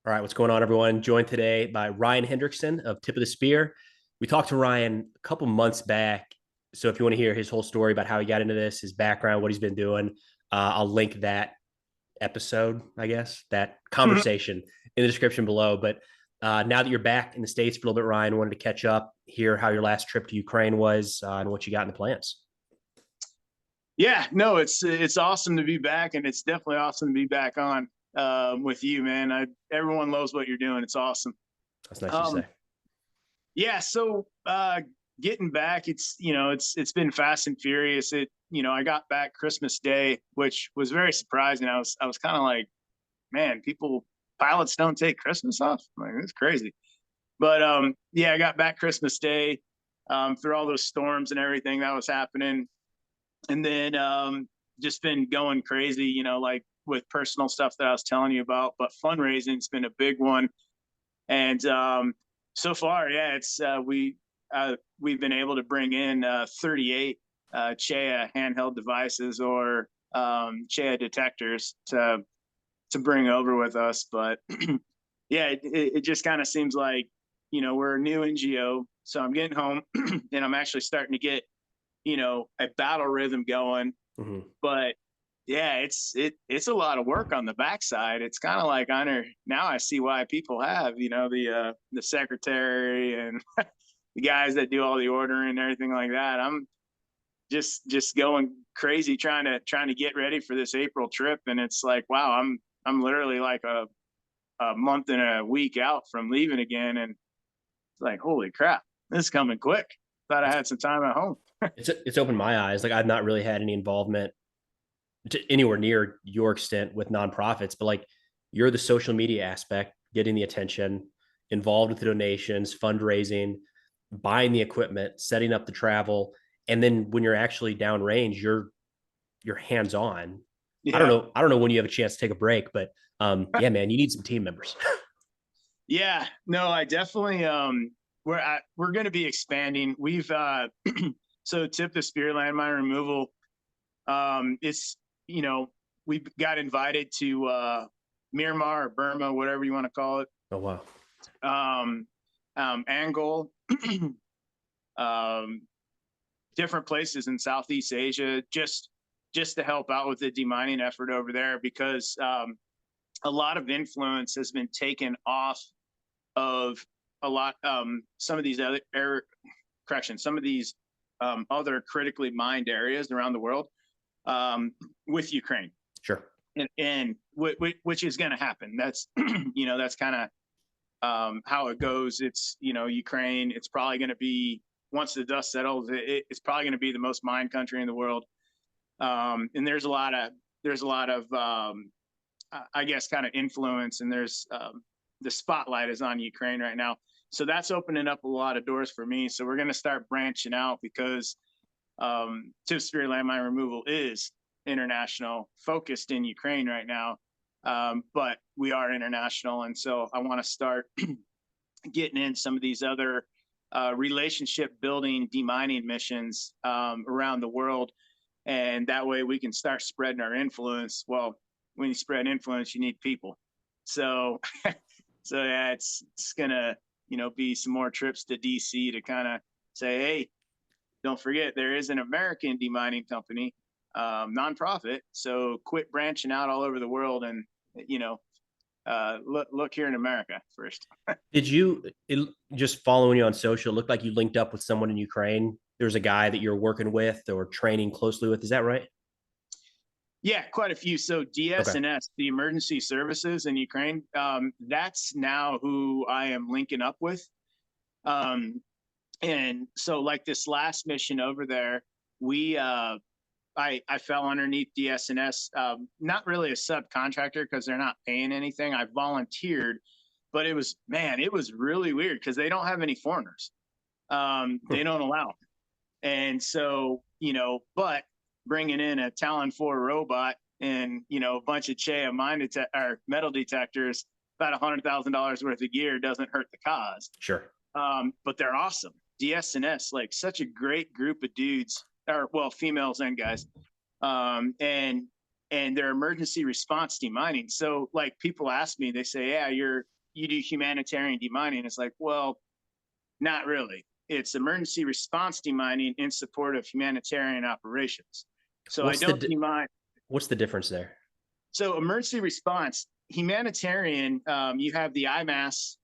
All right, what's going on, everyone? Joined today by Ryan Hendrickson of Tip of the Spear. We talked to Ryan a couple months back. So if you want to hear his whole story about how he got into this, his background, what he's been doing, I'll link that episode, I guess, that conversation in the description below. But now that you're back in the States for a little bit, Ryan, wanted to catch up, hear how your last trip to Ukraine was and what you got in the plans. Yeah, no, it's awesome to be back, and it's definitely awesome to be back on with you, man. Everyone loves what you're doing. It's awesome. That's nice to Um, say. yeah, so getting back, it's been fast and furious. I got back Christmas Day, which was very surprising. I was kind of like, man, pilots don't take Christmas off. I'm like, it's crazy. But yeah, I got back Christmas Day through all those storms and everything that was happening. And then just been going crazy, like with personal stuff that I was telling you about, but fundraising's been a big one. And so far, yeah, it's we've been able to bring in 38 CHEA handheld devices or CHEA detectors to bring over with us. But yeah, it just kind of seems like we're a new NGO, so I'm getting home and I'm actually starting to get a battle rhythm going. Mm-hmm. But yeah, it's a lot of work on the backside. It's kind of like now I see why people have, the secretary and the guys that do all the ordering and everything like that. I'm just going crazy trying to get ready for this April trip. And it's like, wow, I'm literally like a month and a week out from leaving again. And it's like, holy crap, this is coming quick. Thought I had some time at home. It's opened my eyes. Like I've not really had any involvement to anywhere near your extent with nonprofits, but like you're the social media aspect, getting the attention, involved with the donations, fundraising, buying the equipment, setting up the travel, and then when you're actually downrange, you're hands on. Yeah. I don't know when you have a chance to take a break, but yeah, man, you need some team members. Yeah, no, I definitely we're going to be expanding. We've so Tip the Spear landmine removal. It's we got invited to Myanmar or Burma, whatever you want to call it. Oh wow. Angol, um, different places in Southeast Asia, just to help out with the demining effort over there because a lot of influence has been taken off of some of these other some of these other critically mined areas around the world with Ukraine. Sure. And which is going to happen. That's that's kind of how it goes. It's Ukraine. It's probably going to be, once the dust settles, it's probably going to be the most mined country in the world. And there's a lot of I guess kind of influence, and there's the spotlight is on Ukraine right now. So that's opening up a lot of doors for me. So we're going to start branching out because Tip Spear landmine removal is international, focused in Ukraine right now. But we are international. And so I want to start getting in some of these other relationship building demining missions around the world. And that way we can start spreading our influence. Well, when you spread influence, you need people. So so yeah, it's gonna be some more trips to DC to kind of say, hey, don't forget there is an American demining company, nonprofit. So quit branching out all over the world and look here in America first. Did you just following you on social? It looked like you linked up with someone in Ukraine. There's a guy that you're working with or training closely with. Is that right? Yeah, quite a few. So Okay. DSNS, the emergency services in Ukraine, that's now who I am linking up with. And so like this last mission over there, we I fell underneath DSNS, not really a subcontractor because they're not paying anything. I volunteered, but it was really weird because they don't have any foreigners. They don't allow them. And so, but bringing in a Talon 4 robot and, a bunch of CHEA or metal detectors, about $100,000 worth of gear doesn't hurt the cause. Sure. But they're awesome. DSNS, like such a great group of dudes, or well, females and guys. And and they're emergency response demining. So like people ask me, they say, yeah, you do humanitarian demining. It's like, well, not really. It's emergency response demining in support of humanitarian operations. So I What's don't the demine. what's the difference there? So emergency response, humanitarian, you have the IMAS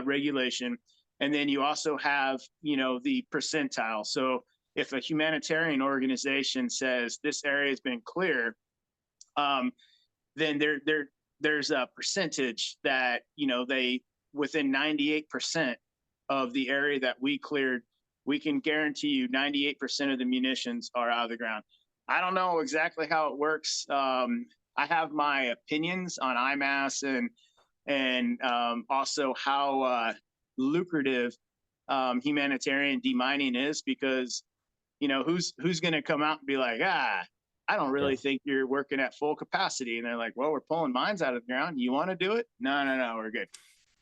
regulation, and then you also have, the percentile. So if a humanitarian organization says this area has been clear, then there's a percentage that, they within 98% of the area that we cleared, we can guarantee you 98% of the munitions are out of the ground. I don't know exactly how it works. I have my opinions on IMAS and also how lucrative humanitarian demining is, because who's going to come out and be like, I don't Yeah. really think you're working at full capacity, and they're like, well, we're pulling mines out of the ground. You want to do it? No, we're good.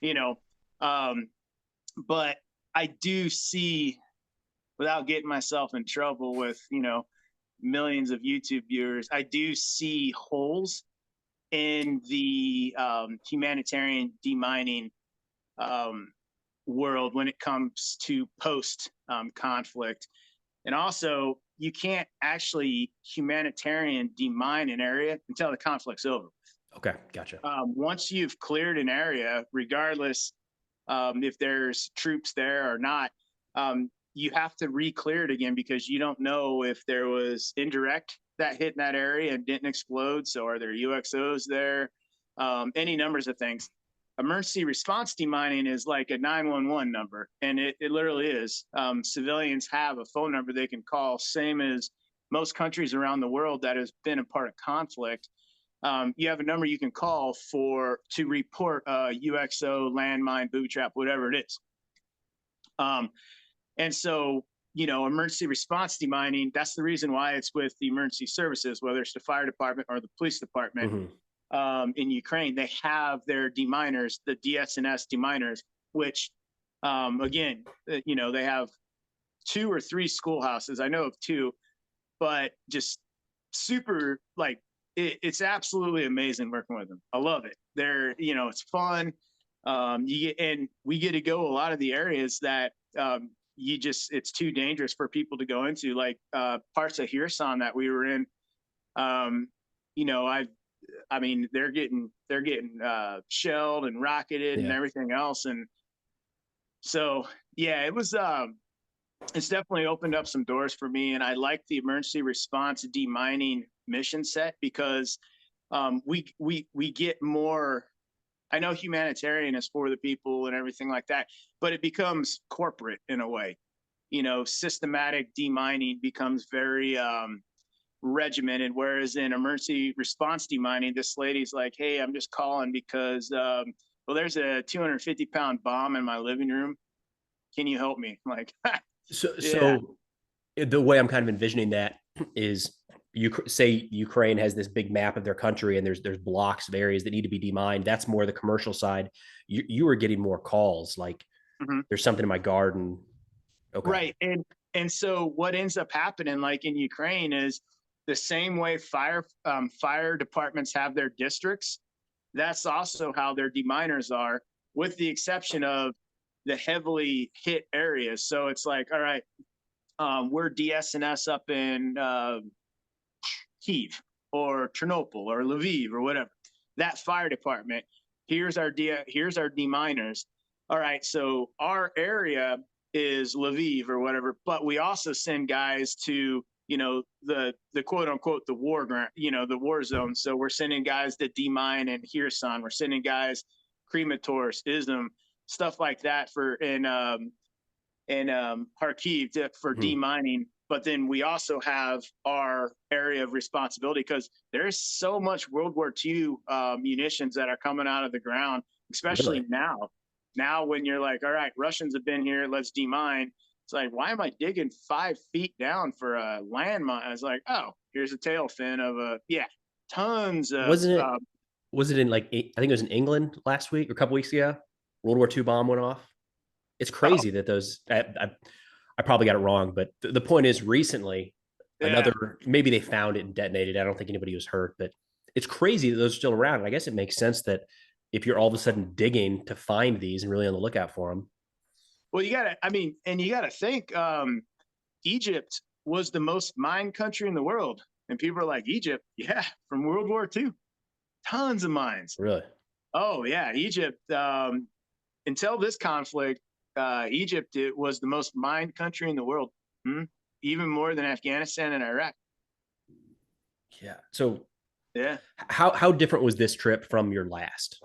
You know, um, but I do see, without getting myself in trouble with millions of YouTube viewers, I do see holes in the humanitarian demining um, world when it comes to post conflict. And also, you can't actually humanitarian demine an area until the conflict's over. Okay, gotcha. Once you've cleared an area, regardless if there's troops there or not, you have to re-clear it again, because you don't know if there was indirect that hit in that area and didn't explode. So are there UXOs there? Any numbers of things. Emergency response demining is like a 911 number, and it literally is. Civilians have a phone number they can call, same as most countries around the world that has been a part of conflict. You have a number you can call to report a UXO, landmine, boot trap, whatever it is. And so, emergency response demining, that's the reason why it's with the emergency services, whether it's the fire department or the police department. In Ukraine, they have their deminers, the DS&S deminers, which, again, they have 2 or 3 schoolhouses. I know of 2, but just super, like, it's absolutely amazing working with them. I love it. It's fun. And we get to go a lot of the areas that it's too dangerous for people to go into, like parts of Kherson that we were in. They're getting shelled and rocketed and Yeah. everything else. And so, yeah, it's definitely opened up some doors for me. And I like the emergency response demining mission set, because we get more. I know humanitarian is for the people and everything like that, but it becomes corporate in a way. Systematic demining becomes very regimented, whereas in emergency response demining, this lady's like, hey, I'm just calling because there's a 250-pound bomb in my living room. Can you help me? I'm like, So, yeah. so the way I'm kind of envisioning that is, you say Ukraine has this big map of their country, and there's blocks of areas that need to be demined. That's more the commercial side. You were getting more calls like, Mm-hmm. there's something in my garden. Okay. Right. And so what ends up happening, like in Ukraine, is the same way fire departments have their districts. That's also how their deminers are, with the exception of the heavily hit areas. So it's like, all right, we're DS&S up in Kiev or Chernobyl or Lviv or whatever. That fire department, here's our deminers. All right, so our area is Lviv or whatever, but we also send guys to the quote unquote the war ground, the war zone. So we're sending guys to demine in Kherson. We're sending guys Krematorsk, Izum, stuff like that for in Kharkiv for demining. But then we also have our area of responsibility, because there's so much World War II munitions that are coming out of the ground, especially Really? now. Now, when you're like, all right, Russians have been here, let's demine. It's like, why am I digging 5 feet down for a landmine? I was like, oh, here's a tail fin of tons of. Wasn't it? Was it in, like, I think it was in England last week or a couple weeks ago? World War II bomb went off. It's Oh, crazy that those. I probably got it wrong, but the point is, recently yeah. maybe they found it and detonated. I don't think anybody was hurt, but it's crazy that those are still around. And I guess it makes sense that if you're all of a sudden digging to find these and really on the lookout for them. Well, I mean, and you gotta think, Egypt was the most mined country in the world. And people are like, Egypt, yeah, from World War II, tons of mines. Really? Oh yeah, Egypt. Until this conflict, Egypt, it was the most mined country in the world, even more than Afghanistan and Iraq. Yeah. So Yeah. how different was this trip from your last?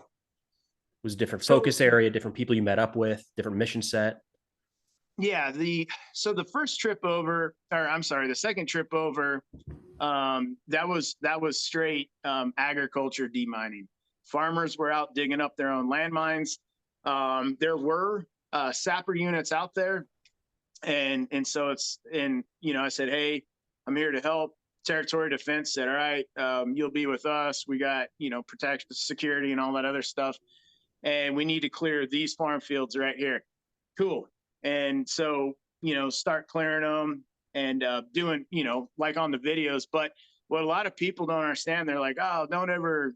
Was it different So focus area, different people you met up with, different mission set? yeah, the first trip over, or I'm sorry, the second trip over, that was straight agriculture demining. Farmers were out digging up their own landmines. There were sapper units out there, and so I said, hey, I'm here to help. Territory defense said, all right, you'll be with us. We got protect security and all that other stuff, and we need to clear these farm fields right here. Cool. And so start clearing them and doing like on the videos. But what a lot of people don't understand, they're like, oh, don't ever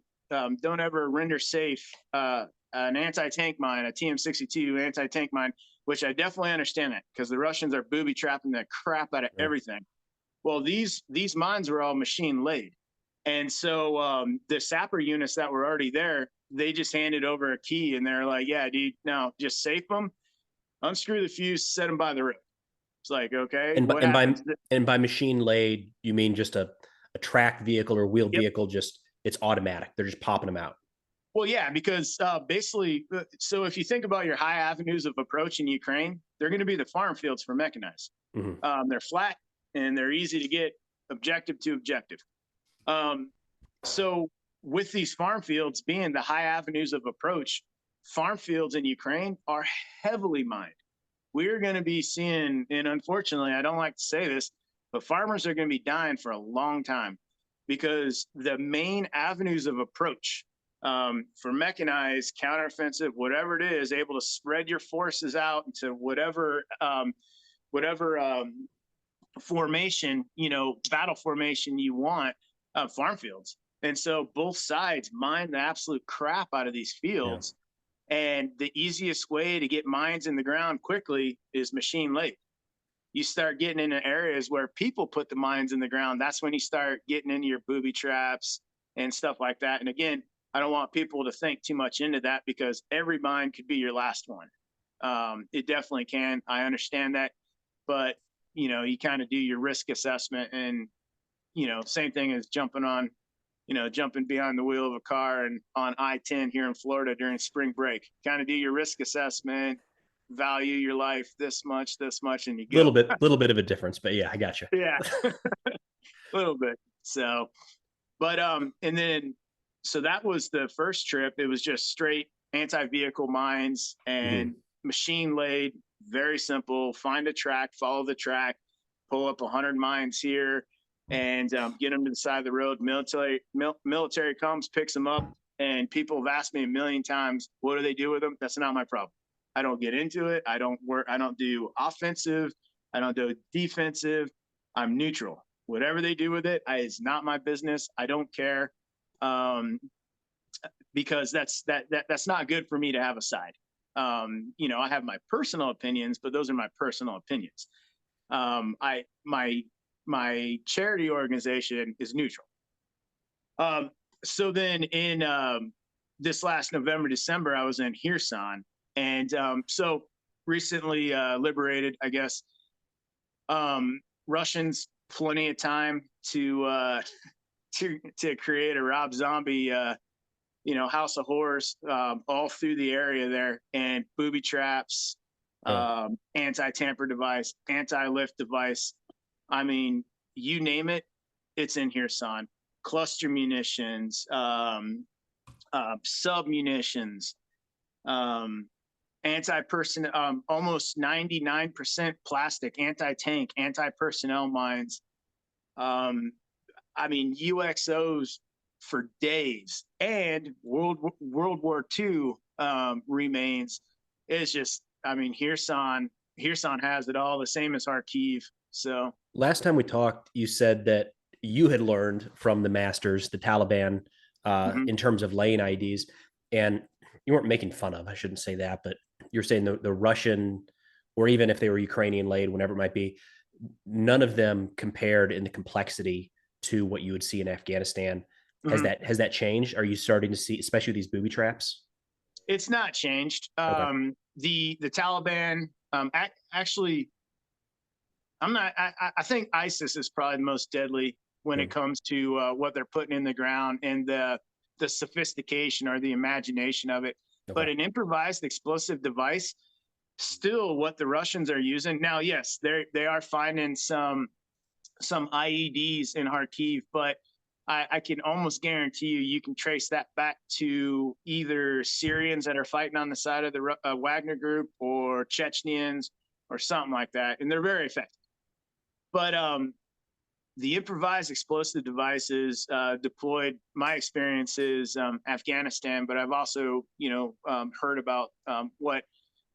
render safe an anti-tank mine, a TM62 anti-tank mine, which I definitely understand that, because the Russians are booby trapping the crap out of everything. Well, these mines were all machine laid. And so the sapper units that were already there, they just handed over a key and they're like, yeah, dude, now just safe them, unscrew the fuse, set them by the road. It's like, okay, And by, what and by happens? and by machine laid, you mean just a tracked vehicle or wheeled Yep. vehicle? Just it's automatic. They're just popping them out. Well, yeah, because basically, so if you think about your high avenues of approach in Ukraine, they're going to be the farm fields for mechanized. They're flat and they're easy to get objective to objective. So with these farm fields being the high avenues of approach, farm fields in Ukraine are heavily mined. We're going to be seeing, and unfortunately, I don't like to say this, but farmers are going to be dying for a long time, because the main avenues of approach for mechanized, counteroffensive, whatever it is, able to spread your forces out into whatever formation, battle formation you want, farm fields. And so both sides mine the absolute crap out of these fields. Yeah. And the easiest way to get mines in the ground quickly is machine laid. You start getting into areas where people put the mines in the ground, that's when you start getting into your booby traps and stuff like that. And again, I don't want people to think too much into that, because every mine could be your last one. It definitely can. I understand that. But, you kind of do your risk assessment, and, same thing as jumping behind the wheel of a car and on I-10 here in Florida during spring break. Kind of do your risk assessment, value your life this much, and you go. Little bit of a difference, but yeah, I got you. Yeah, a little bit. So, but and then so that was the first trip. It was just straight anti-vehicle mines and machine laid. Very simple. Find a track, follow the track, pull up 100 mines here, and get them to the side of the road. Military comes, picks them up, and people have asked me a million times, what do they do with them? That's not my problem. I don't get into it. I don't do offensive. I don't do defensive. I'm neutral. Whatever they do with it is not my business. I don't care, because that's not good for me to have a side. I have my personal opinions, but those are my personal opinions. My charity organization is neutral. So then in this last November, December, I was in Kherson, and so recently liberated, I guess. Russians plenty of time to create a Rob Zombie House of Horrors all through the area there, and booby traps, anti-tamper device, anti-lift device. I mean, you name it, it's in here, son. Cluster munitions, sub munitions, anti-person, almost 99% plastic, anti-tank, anti-personnel mines. I mean, UXOs for days, and World War II remains. It's just, I mean, Kherson has it all, the same as Kharkiv. So last time we talked, you said that you had learned from the masters, the Taliban, Mhm. in terms of laying IEDs. And you weren't making fun of, I shouldn't say that, but you're saying the Russian, or even if they were Ukrainian laid, whatever it might be, none of them compared in the complexity to what you would see in Afghanistan. Mhm. Has that changed? Are you starting to see, especially these booby traps? It's not changed. Okay. The Taliban, actually, I'm not. I think ISIS is probably the most deadly when it Mm. comes to what they're putting in the ground and the sophistication or the imagination of it. But Okay. an improvised explosive device, still what the Russians are using now. Yes, they are finding some IEDs in Kharkiv, but I can almost guarantee you can trace that back to either Syrians that are fighting on the side of the Wagner group or Chechens or something like that, and they're very effective. But the improvised explosive devices deployed. My experience is Afghanistan, but I've also heard about what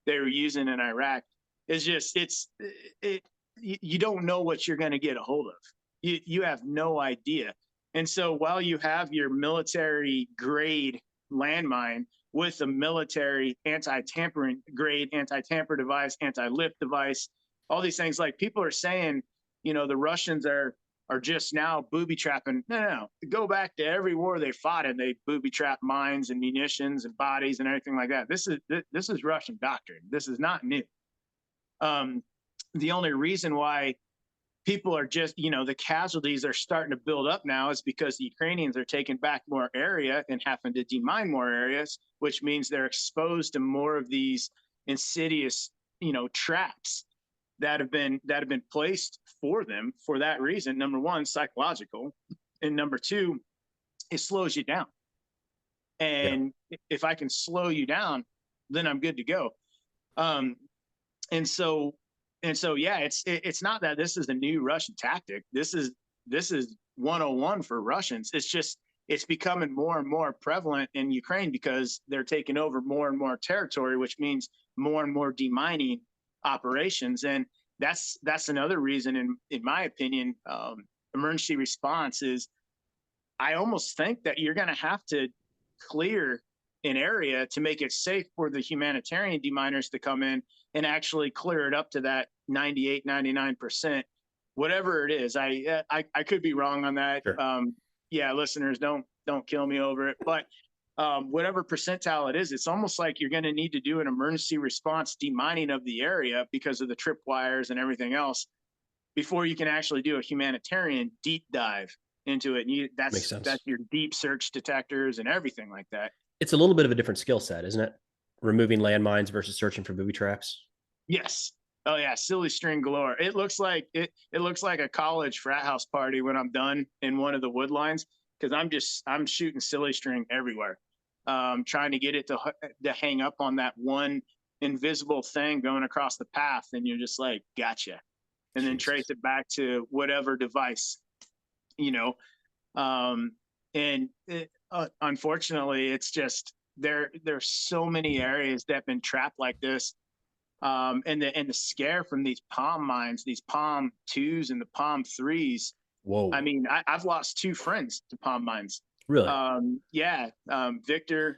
they were using in Iraq. It's just it you don't know what you're going to get a hold of. You have no idea. And so while you have your military grade landmine with a military anti-tampering grade anti-tamper device, anti-lift device, all these things, like people are saying, the Russians are just now booby trapping. No. Go back to every war they fought and they booby trap mines and munitions and bodies and everything like that. This is Russian doctrine. This is not new. The only reason why people are just, the casualties are starting to build up now is because the Ukrainians are taking back more area and having to demine more areas, which means they're exposed to more of these insidious, traps that have been placed for them for that reason. Number one, psychological, and number two, it slows you down. Yeah. And if I can slow you down, then I'm good to go. Um, and so yeah, it's not that this is a new Russian tactic. This is 101 for Russians. It's just it's becoming more and more prevalent in Ukraine because they're taking over more and more territory, which means more and more demining operations. And that's another reason, in my opinion, emergency response is, I almost think that you're going to have to clear an area to make it safe for the humanitarian deminers to come in and actually clear it up to that 98, 99%, whatever it is. I could be wrong on that. Sure. Yeah, listeners, don't kill me over it. But whatever percentile it is, it's almost like you're going to need to do an emergency response demining of the area because of the tripwires and everything else before you can actually do a humanitarian deep dive into it. And Makes that's sense. your deep search detectors and everything like that. It's a little bit of a different skill set, isn't it? Removing landmines versus searching for booby traps. Yes. Oh yeah, silly string galore. It looks like a college frat house party when I'm done in one of the wood lines, because I'm shooting silly string everywhere, trying to get it to hang up on that one invisible thing going across the path, and you're just like, gotcha, and then trace Jesus. it back to whatever device, you know. And unfortunately, it's just there's so many areas that have been trapped like this. And the scare from these palm mines, these palm twos and the palm threes. I Whoa. mean, I've lost two friends to palm mines. Really? Yeah, Victor,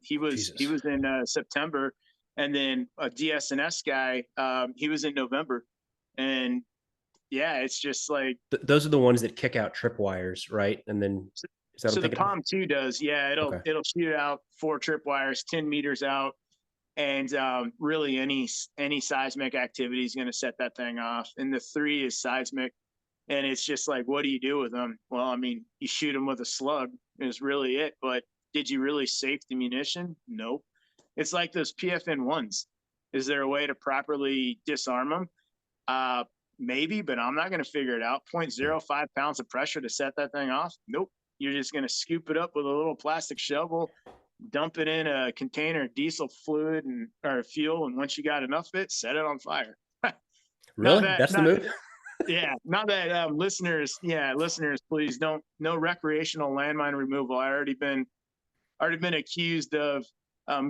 he Jesus. was in September, and then a DSNS guy, he was in November, and yeah, it's just like, Those are the ones that kick out tripwires, right? And then is that what I'm so the thinking of? palm two does, yeah, it'll Okay. it'll shoot out 4 tripwires 10 meters out, and really any seismic activity is going to set that thing off. And the three is seismic, and it's just like, what do you do with them? Well, I mean, you shoot them with a slug is really it. But did you really safe the munition? Nope. It's like those PFN ones. Is there a way to properly disarm them? Maybe, but I'm not going to figure it out. Point Yeah. zero 0.05 pounds of pressure to set that thing off? Nope. You're just going to scoop it up with a little plastic shovel, dump it in a container of diesel fluid and or fuel, and once you got enough of it, set it on fire. not Really? that, That's the not move? yeah, not that listeners, please don't, no recreational landmine removal. I already been accused of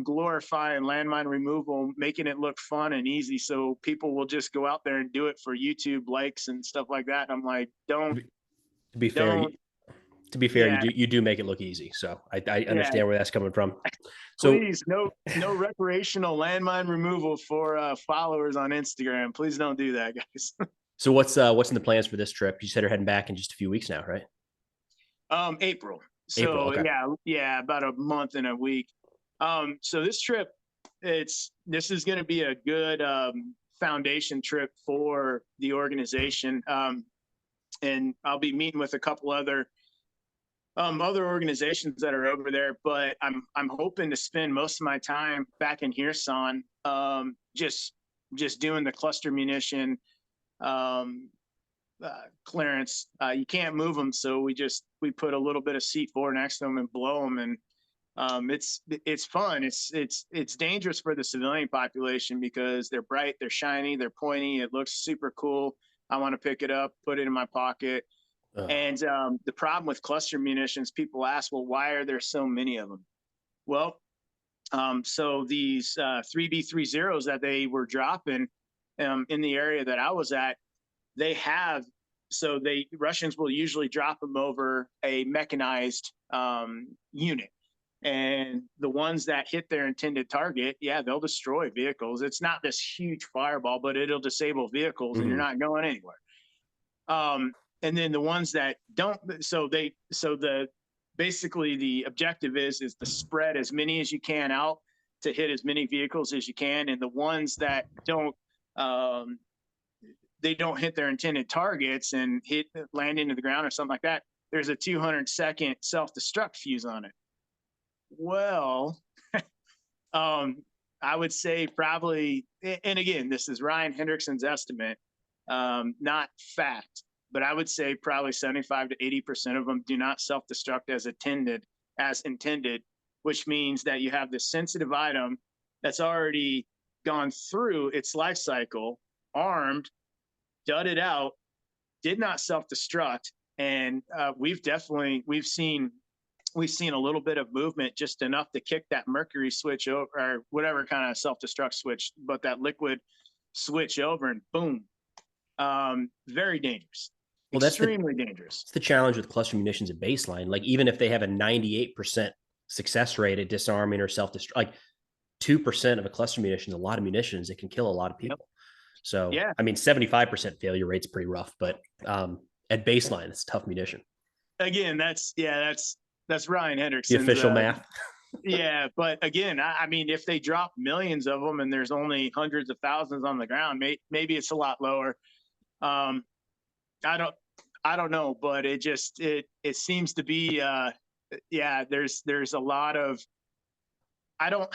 glorifying landmine removal, making it look fun and easy, so people will just go out there and do it for YouTube likes and stuff like that. And I'm like, To be fair, don't. To be fair, Yeah, you do make it look easy, so I yeah. understand where that's coming from. So Please, no recreational landmine removal for followers on Instagram. Please don't do that, guys. what's in the plans for this trip? You said you're heading back in just a few weeks now, right? April. April. So Okay. yeah, about a month and a week. So this trip, this is going to be a good foundation trip for the organization. And I'll be meeting with a couple other organizations that are over there, but I'm hoping to spend most of my time back in Hirson, just doing the cluster munition um, clearance. You can't move them, so we put a little bit of C4 next to them and blow them, and it's fun. It's dangerous for the civilian population because they're bright, they're shiny, they're pointy. It looks super cool. I want to pick it up, put it in my pocket. And the problem with cluster munitions, people ask, well, why are there so many of them? Well, so these 3B30s that they were dropping in the area that I was at, they have, so Russians will usually drop them over a mechanized unit. And the ones that hit their intended target, yeah, they'll destroy vehicles. It's not this huge fireball, but it'll disable vehicles and you're not going anywhere. And then the ones that don't, basically the objective is to spread as many as you can out to hit as many vehicles as you can. And the ones that they don't hit their intended targets and land into the ground or something like that, there's a 200-second self-destruct fuse on it. Well, I would say probably, and again, this is Ryan Hendrickson's estimate, not fact, but I would say probably 75 to 80% of them do not self-destruct as intended, which means that you have this sensitive item that's already gone through its life cycle, armed, dudded out, did not self-destruct, and we've seen a little bit of movement, just enough to kick that mercury switch over, or whatever kind of self-destruct switch, but that liquid switch over, and boom. Very dangerous. Well, Extremely dangerous. It's the challenge with cluster munitions at baseline. Like, even if they have a 98% success rate at disarming or self-destruct, like 2% of a cluster munition is a lot of munitions. It can kill a lot of people. Yep. So, yeah, I mean, 75% failure rate's pretty rough, but at baseline, it's tough munition. Again, that's Ryan Hendrickson's the official math. Yeah, but again, I mean, if they drop millions of them and there's only hundreds of thousands on the ground, maybe it's a lot lower. I don't know, but it seems to be there's a lot of, I don't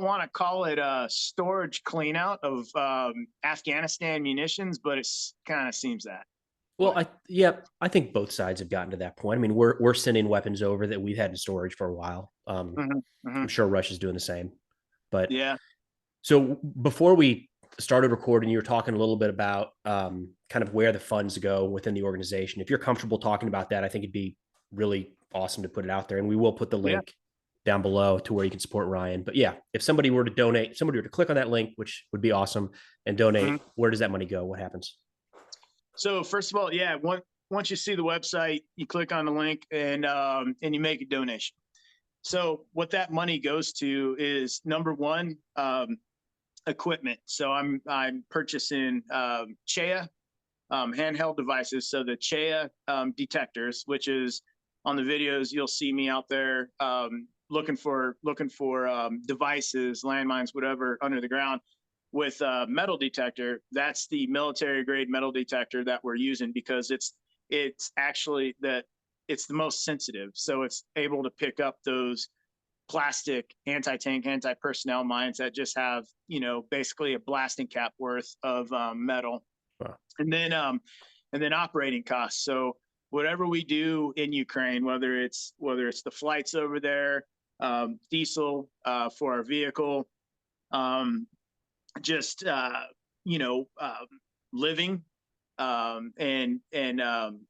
want to call it a storage clean out of Afghanistan munitions, but it kind of seems that. Well, I think both sides have gotten to that point. I mean, we're sending weapons over that we've had in storage for a while. I'm sure Russia's doing the same. But yeah. So before we started recording, you were talking a little bit about kind of where the funds go within the organization. If you're comfortable talking about that, I think it'd be really awesome to put it out there. And we will put the link down below to where you can support Ryan. But yeah, if somebody were to donate, somebody were to click on that link, which would be awesome, and donate, where does that money go? What happens? So first of all, yeah, once you see the website, you click on the link and you make a donation. So what that money goes to is, number one, equipment. So I'm purchasing CHEA handheld devices. So the CHEA detectors, which is on the videos, you'll see me out there looking for devices, landmines, whatever, under the ground. With a metal detector, that's the military grade metal detector that we're using, because it's actually it's the most sensitive. So it's able to pick up those plastic anti-tank, anti-personnel mines that just have, basically a blasting cap worth of metal. Wow. And then operating costs. So whatever we do in Ukraine, whether it's the flights over there, diesel for our vehicle, living and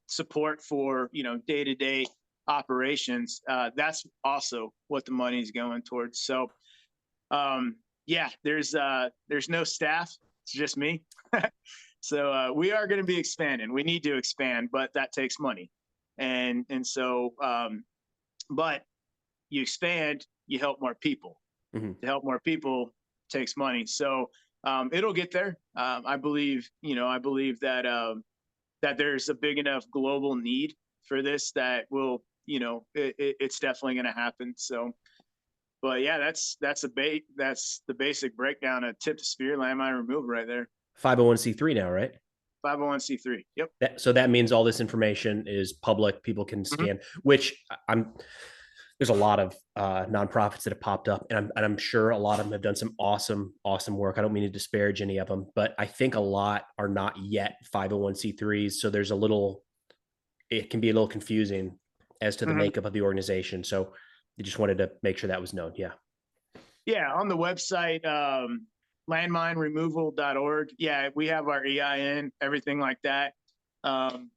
support for day-to-day operations, that's also what the money's going towards. So there's no staff, it's just me. So we are going to be expanding. We need to expand, but that takes money. And so, but you expand, you help more people. Mm-hmm. To help more people takes money. So it'll get there. I believe, I believe that that there's a big enough global need for this that will, it's definitely going to happen. So, but yeah, that's the basic breakdown of tip to spear landmine removal right there. 501c3 now, right? 501c3. Yep. So that means all this information is public. People can Mm-hmm. scan, which there's a lot of nonprofits that have popped up, and I'm sure a lot of them have done some awesome work. I don't mean to disparage any of them, but I think a lot are not yet 501c3s. So it can be a little confusing as to the Mm-hmm. makeup of the organization. So I just wanted to make sure that was known. Yeah. Yeah. On the website, landmineremoval.org. Yeah, we have our EIN, everything like that.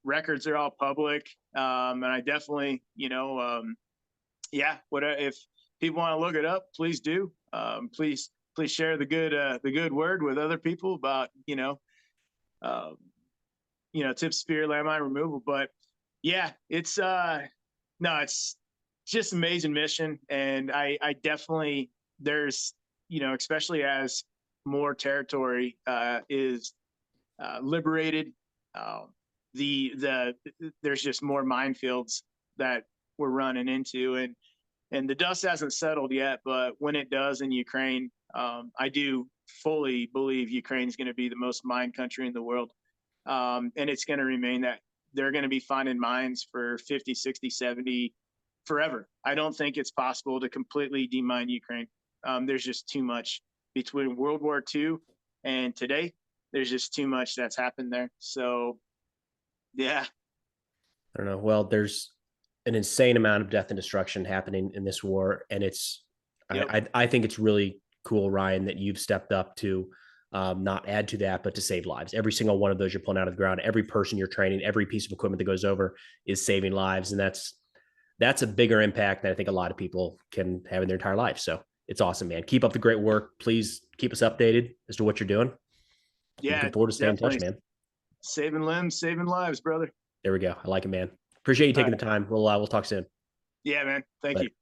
Records are all public. And I definitely, yeah, if people want to look it up, please do. Please share the good word with other people about, uh, tip spear landmine removal. But yeah, it's no, it's just amazing mission. And I definitely, there's, especially as more territory is liberated, the there's just more minefields that we're running into, and the dust hasn't settled yet. But when it does in Ukraine, I do fully believe Ukraine is going to be the most mined country in the world, and it's going to remain that. They're going to be finding mines for 50, 60, 70 forever. I don't think it's possible to completely demine Ukraine. There's just too much between World War II and today. There's just too much that's happened there. So, yeah. I don't know. Well, there's an insane amount of death and destruction happening in this war, and Yep. I think it's really cool, Ryan, that you've stepped up to not add to that, but to save lives. Every single one of those you're pulling out of the ground, every person you're training, every piece of equipment that goes over is saving lives, and that's a bigger impact than I think a lot of people can have in their entire life. So it's awesome, man. Keep up the great work. Please keep us updated as to what you're doing. Yeah, Looking forward to staying in touch, definitely. man. Saving limbs, saving lives, brother. There we go. I like it, man. Appreciate you All taking right. the time. We'll talk soon. Yeah, man. Thank Later. you.